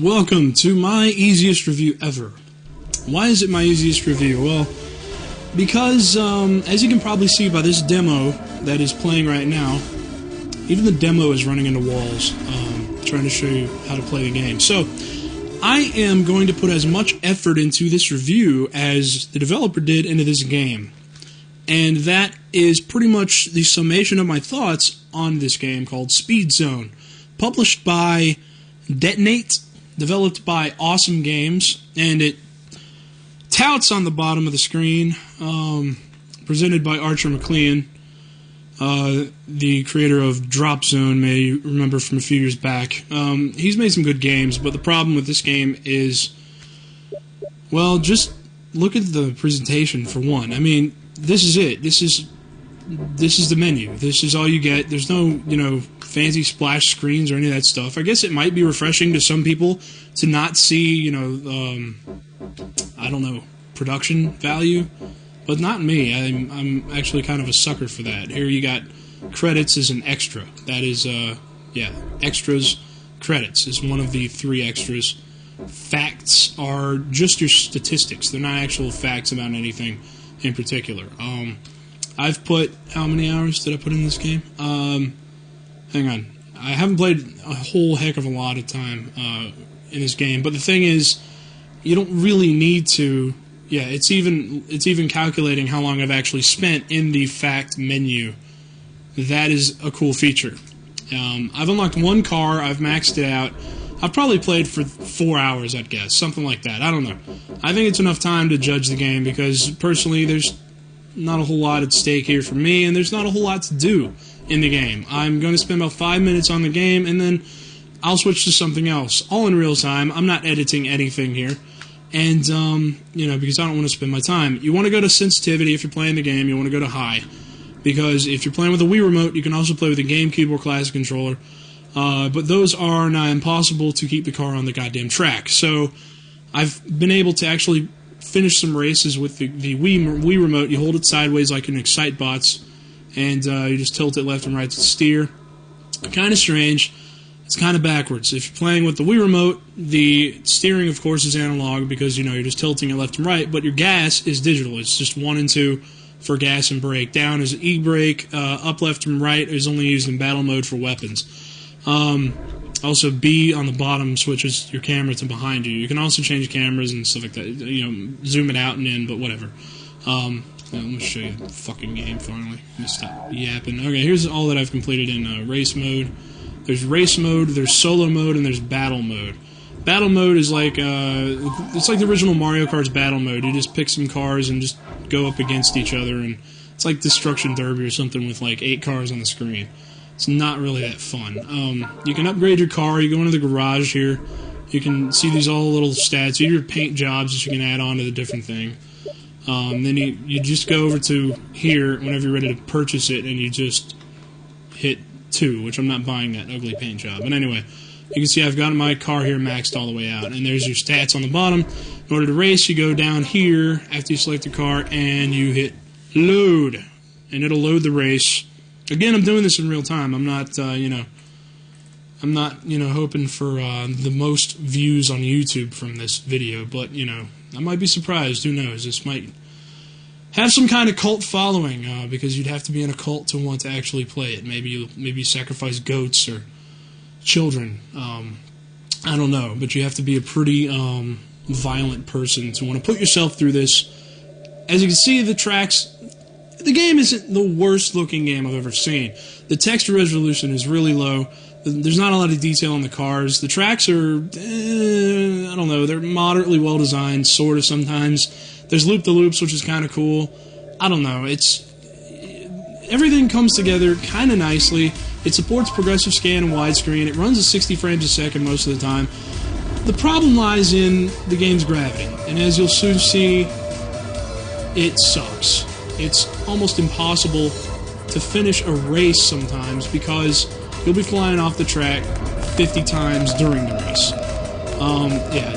Welcome to my easiest review ever. Why is it my easiest review? Well, because, as you can probably see by this demo that is playing right now, even the demo is running into walls, trying to show you how to play the game. So, I am going to put as much effort into this review as the developer did into this game. And that is pretty much the summation of my thoughts on this game called Speed Zone. Published by Detonate, developed by Awesome Games, and it touts on the bottom of the screen, presented by Archer McLean, the creator of Drop Zone, may you remember from a few years back. He's made some good games, but the problem with this game is, well, just look at the presentation for one. I mean, this is it. This is the menu. This is all you get. There's no, fancy splash screens or any of that stuff. I guess it might be refreshing to some people to not see, I don't know, production value, but not me. I'm actually kind of a sucker for that. Here you got credits as an extra. That is, extras. Credits is one of the 3 extras. Facts are just your statistics. They're not actual facts about anything in particular. I've put, how many hours did I put in this game? Hang on. I haven't played a whole heck of a lot of time in this game, but the thing is, you don't really need to. Yeah, it's even calculating how long I've actually spent in the fact menu. That is a cool feature. I've unlocked one car. I've maxed it out. I've probably played for 4 hours, I'd guess, something like that. I don't know. I think it's enough time to judge the game because personally, there's not a whole lot at stake here for me, and there's not a whole lot to do in the game. I'm going to spend about 5 minutes on the game, and then I'll switch to something else, all in real time. I'm not editing anything here, and, because I don't want to spend my time. You want to go to sensitivity if you're playing the game. You want to go to high, because if you're playing with a Wii Remote, you can also play with a GameCube or Classic controller, but those are now impossible to keep the car on the goddamn track. So I've been able to actually finish some races with the Wii Remote. You hold it sideways like an Excitebots, and you just tilt it left and right to steer. Kind of strange. It's kind of backwards. If you're playing with the Wii Remote, the steering, of course, is analog because, you're just tilting it left and right, but your gas is digital. It's just 1 and 2 for gas and brake. Down is E-brake. Up, left, and right is only used in battle mode for weapons. Also, B on the bottom switches your camera to behind you. You can also change cameras and stuff like that. Zoom it out and in, but whatever. Let me show you the fucking game finally. Let me stop yapping. Okay, here's all that I've completed in race mode. There's race mode, there's solo mode, and there's battle mode. Battle mode is like, it's like the original Mario Kart's battle mode. You just pick some cars and just go up against each other, and it's like Destruction Derby or something with like 8 cars on the screen. It's not really that fun. You can upgrade your car. You go into the garage here. You can see these all little stats. You have your paint jobs that you can add on to the different thing. Then you just go over to here whenever you're ready to purchase it, and you just hit 2, which I'm not buying that ugly paint job. But anyway, you can see I've got my car here maxed all the way out, and there's your stats on the bottom. In order to race, you go down here after you select the car, and you hit load, and it'll load the race. Again, I'm doing this in real time. I'm not, hoping for the most views on YouTube from this video, but, I might be surprised. Who knows? This might have some kind of cult following, because you'd have to be in a cult to want to actually play it. Maybe you sacrifice goats or children. I don't know, but you have to be a pretty violent person to want to put yourself through this. As you can see, the game isn't the worst looking game I've ever seen. The texture resolution is really low. There's not a lot of detail on the cars. The tracks are, I don't know, they're moderately well designed, sort of sometimes. There's loop-the-loops, which is kind of cool. I don't know, everything comes together kind of nicely. It supports progressive scan and widescreen. It runs at 60 frames a second most of the time. The problem lies in the game's gravity, and as you'll soon see, it sucks. It's almost impossible to finish a race sometimes because you'll be flying off the track 50 times during the race.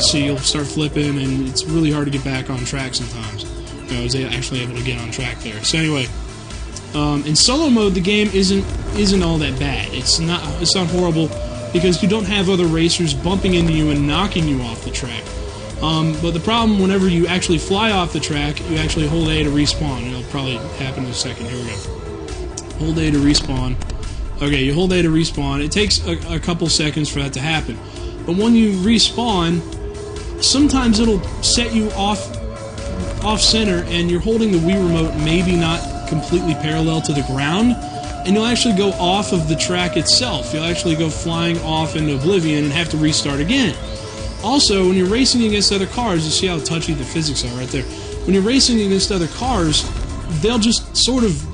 So you'll start flipping, and it's really hard to get back on track sometimes. I was actually able to get on track there. So anyway, in solo mode, the game isn't all that bad. It's not horrible. because you don't have other racers bumping into you and knocking you off the track. But the problem, whenever you actually fly off the track, you actually hold A to respawn. It'll probably happen in a second. Here we go. Hold A to respawn. Okay, you hold A to respawn. It takes a couple seconds for that to happen. But when you respawn, sometimes it'll set you off center, and you're holding the Wii remote maybe not completely parallel to the ground, and you'll actually go off of the track itself. You'll actually go flying off into oblivion and have to restart again. Also, when you're racing against other cars, you see how touchy the physics are right there. When you're racing against other cars, they'll just sort of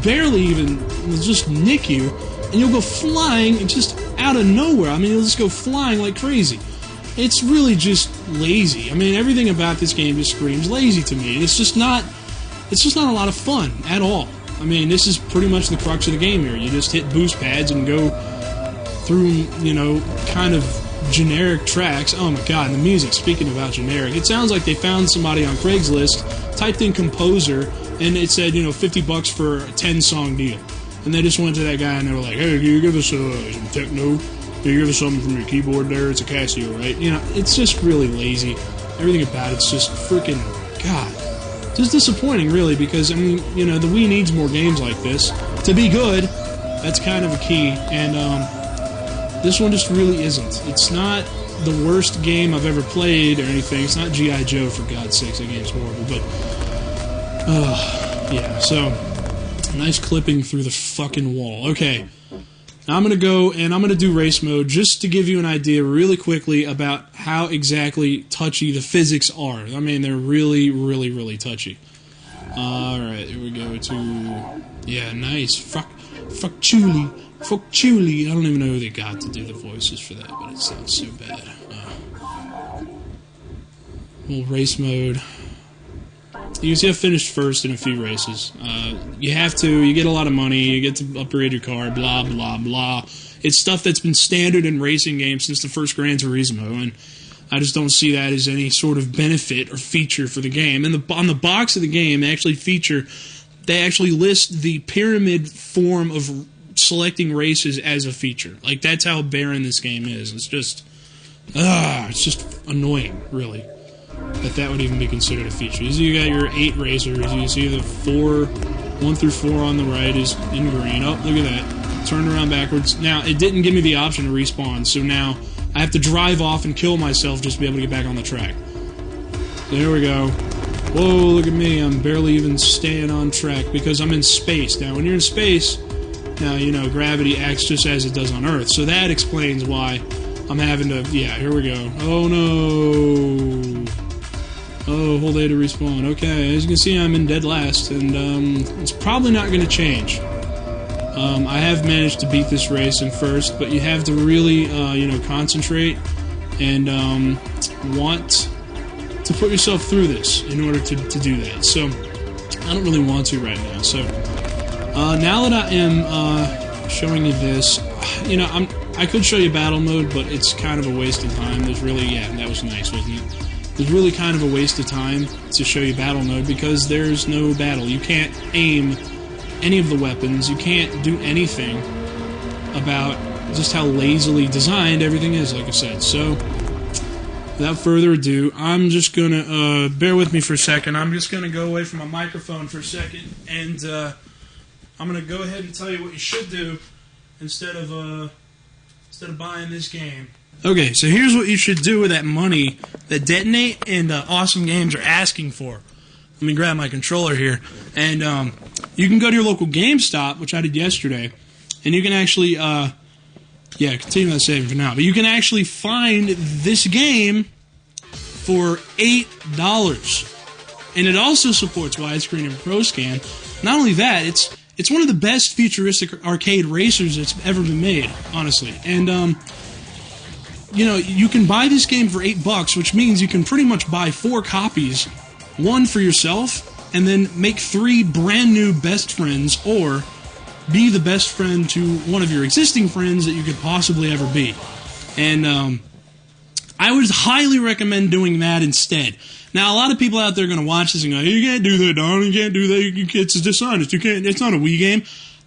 barely even just nick you, and you'll go flying just out of nowhere. I mean, you'll just go flying like crazy. It's really just lazy. I mean, everything about this game just screams lazy to me. It's just not a lot of fun at all. I mean, this is pretty much the crux of the game here. You just hit boost pads and go through, you know, kind of generic tracks. Oh my god, and the music, speaking about generic, it sounds like they found somebody on Craigslist, typed in composer, and it said, you know, $50 for a 10-song deal. And they just went to that guy and they were like, hey, can you give us some techno? Can you give us something from your keyboard there? It's a Casio, right? You know, it's just really lazy. Everything about it's just freaking, god, just disappointing, really, because, I mean, you know, the Wii needs more games like this to be good. That's kind of a key, and this one just really isn't. It's not the worst game I've ever played or anything. It's not G.I. Joe, for God's sakes. That game's horrible, but yeah, so nice clipping through the fucking wall. Okay, now I'm going to go and I'm going to do race mode just to give you an idea really quickly about how exactly touchy the physics are. I mean, they're really, really, really touchy. Alright, here we go to... Yeah, nice. Fuck Chuli. Fuck Chuli. I don't even know who they got to do the voices for that, but it sounds so bad. Little race mode. You can see I finished first in a few races. You have to, you get a lot of money, you get to upgrade your car, blah, blah, blah. It's stuff that's been standard in racing games since the first Gran Turismo, and I just don't see that as any sort of benefit or feature for the game. And on the box of the game, they actually list the pyramid form of selecting races as a feature. Like, that's how barren this game is. It's just annoying, really, that would even be considered a feature. You got your 8 racers. You see the 1 through 4 on the right is in green. Oh, look at that. Turned around backwards. Now, it didn't give me the option to respawn, so now I have to drive off and kill myself just to be able to get back on the track. There we go. Whoa, look at me. I'm barely even staying on track because I'm in space. Now, when you're in space, now, you know, gravity acts just as it does on Earth. So that explains why I'm having to... Yeah, here we go. Oh, no. Oh, hold A to respawn. Okay, as you can see, I'm in dead last, and it's probably not going to change. I have managed to beat this race in first, but you have to really, you know, concentrate and want to put yourself through this in order to do that. So, I don't really want to right now. So, now that I am showing you this, you know, I could show you battle mode, but it's kind of a waste of time. There's really, yeah, that was nice, wasn't it? It's really kind of a waste of time to show you battle mode because there's no battle. You can't aim any of the weapons. You can't do anything about just how lazily designed everything is, like I said. So, without further ado, I'm just going to, bear with me for a second. I'm just going to go away from my microphone for a second, and I'm going to go ahead and tell you what you should do instead of buying this game. Okay, so here's what you should do with that money that Detonate and Awesome Games are asking for. Let me grab my controller here. And you can go to your local GameStop, which I did yesterday, and you can actually, continue that saving for now. But you can actually find this game for $8. And it also supports widescreen and pro scan. Not only that, it's one of the best futuristic arcade racers that's ever been made, honestly. And, you know, you can buy this game for $8, which means you can pretty much buy 4 copies, one for yourself, and then make 3 brand new best friends, or be the best friend to one of your existing friends that you could possibly ever be. And I would highly recommend doing that instead. Now, a lot of people out there are going to watch this and go, "You can't do that, Don. You can't do that. It's dishonest. You can't. It's not a Wii game."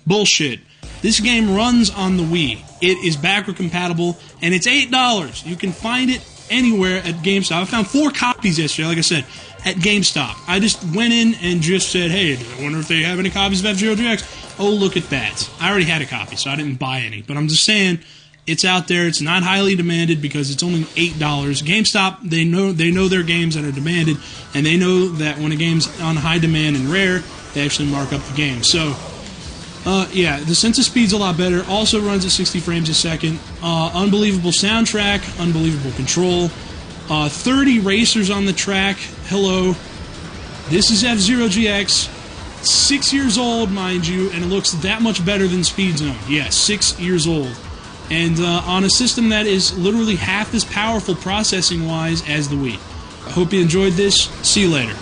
Bullshit. This game runs on the Wii. It is backward compatible, and it's $8. You can find it anywhere at GameStop. I found 4 copies yesterday, like I said, at GameStop. I just went in and just said, hey, I wonder if they have any copies of F-Zero GX. Oh, look at that. I already had a copy, so I didn't buy any. But I'm just saying, it's out there. It's not highly demanded because it's only $8. GameStop, they know their games that are demanded, and they know that when a game's on high demand and rare, they actually mark up the game. So, yeah, the sensor speed's a lot better. Also runs at 60 frames a second. Unbelievable soundtrack. Unbelievable control. 30 racers on the track. Hello. This is F-Zero GX. 6 years old, mind you, and it looks that much better than Speed Zone. Yeah, 6 years old. And on a system that is literally half as powerful processing-wise as the Wii. I hope you enjoyed this. See you later.